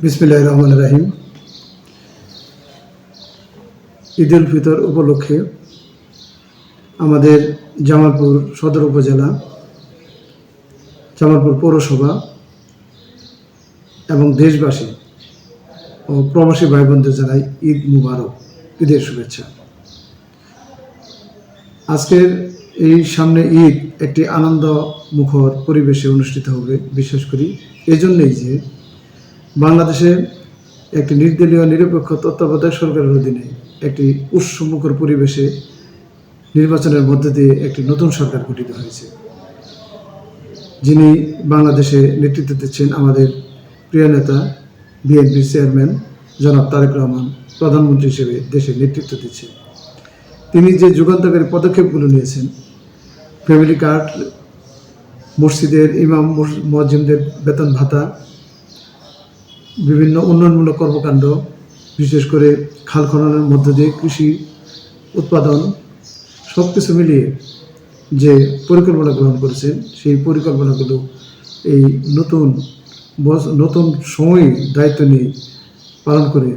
বিসমিল্লাহির রহমানির রহিম। ঈদ উল ফিতর উপলক্ষে আমাদের জামালপুর সদর উপজেলা, জামালপুর পৌরসভা এবং দেশবাসী ও প্রবাসী ভাই বোনদের জানাই ঈদ মুবারক, ঈদের শুভেচ্ছা। আজকের এই সামনে ঈদ একটি আনন্দ মুখর পরিবেশে অনুষ্ঠিত হবে বিশ্বাস করি। এজন্যই যে বাংলাদেশে একটি নির্দলীয় নিরপেক্ষ তত্ত্বাবধায়ক সরকারের অধীনে একটি উৎসবমুখর পরিবেশে নির্বাচনের মধ্যে দিয়ে একটি নতুন সরকার গঠিত হয়েছে, যিনি বাংলাদেশে নেতৃত্ব দিচ্ছেন আমাদের প্রিয় নেতা বিএনপির চেয়ারম্যান জনাব তারেক রহমান। প্রধানমন্ত্রী হিসেবে দেশের নেতৃত্ব দিচ্ছেন। তিনি যে যুগান্তকারী পদক্ষেপগুলো নিয়েছেন, ফ্যামিলি কার্ড, মসজিদের ইমাম মুয়াজ্জিনদের বেতন ভাতা, বিভিন্ন উন্নয়নমূলক কর্মকাণ্ড, বিশেষ করে খাল খননের মধ্য দিয়ে কৃষি উৎপাদন, সব কিছু মিলিয়ে যে পরিকল্পনা গ্রহণ করেছেন, সেই পরিকল্পনাগুলো এই নতুন সময়ে দায়িত্ব নিয়ে পালন করে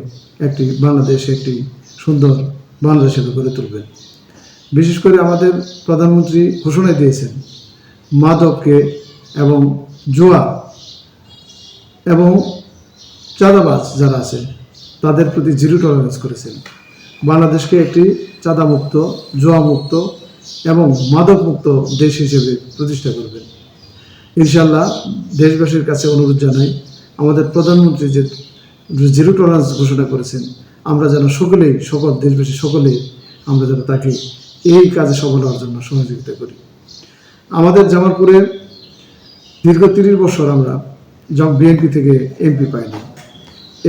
একটি সুন্দর বাংলাদেশ গড়ে তুলবেন। বিশেষ করে আমাদের প্রধানমন্ত্রী ঘোষণা দিয়েছেন মাদককে এবং জুয়া এবং চাঁদাবাজ যারা আছে তাদের প্রতি জিরো টলারেন্স করেছেন। বাংলাদেশকে একটি চাঁদামুক্ত, জুয়ামুক্ত এবং মাদকমুক্ত দেশ হিসেবে প্রতিষ্ঠা করবেন। ইনশাআল্লাহ দেশবাসীর কাছে অনুরোধ জানাই, আমাদের প্রধানমন্ত্রী যে জিরো টলারেন্স ঘোষণা করেছেন, আমরা যেন সকল দেশবাসী সকলেই আমরা যেন তাকে এই কাজে সফল হওয়ার জন্য সহযোগিতা করি। আমাদের জামালপুরে দীর্ঘ 30 বছর আমরা বিএনপি থেকে এমপি পাইনি।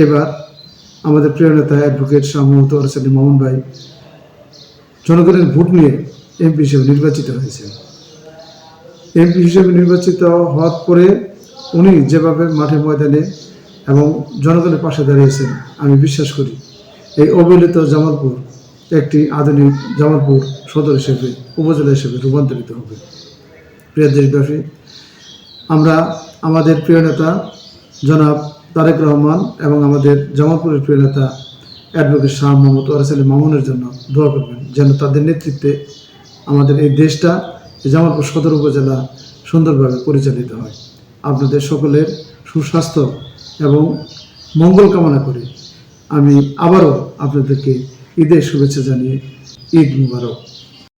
এবার আমাদের প্রিয় নেতা অ্যাডভোকেট শাহ মোহাম্মদ ওয়ারেস আলী মামুন ভাই জনগণের ভোট নিয়ে এমপি হিসেবে নির্বাচিত হয়েছে। এমপি হিসেবে নির্বাচিত হওয়ার পরে উনি যেভাবে মাঠে ময়দানে এবং জনগণের পাশে দাঁড়িয়েছেন, আমি বিশ্বাস করি এই অবহেলিত জামালপুর একটি আধুনিক জামালপুর সদর হিসেবে, উপজেলা হিসেবে রূপান্তরিত হবে। প্রিয় দেশবাসী, আমরা আমাদের প্রিয় নেতা জনাব তারেক রহমান এবং আমাদের জামালপুরের প্রিয় নেতা অ্যাডভোকেট শাহ মোহাম্মদ ওয়ারেস আলী মামুনের জন্য দোয়া করবেন, যেন তাদের নেতৃত্বে আমাদের এই দেশটা, জামালপুর সদর উপজেলা সুন্দরভাবে পরিচালিত হয়। আপনাদের সকলের সুস্বাস্থ্য এবং মঙ্গল কামনা করে আমি আবারও আপনাদেরকে ঈদের শুভেচ্ছা জানিয়ে ঈদ মুবারক।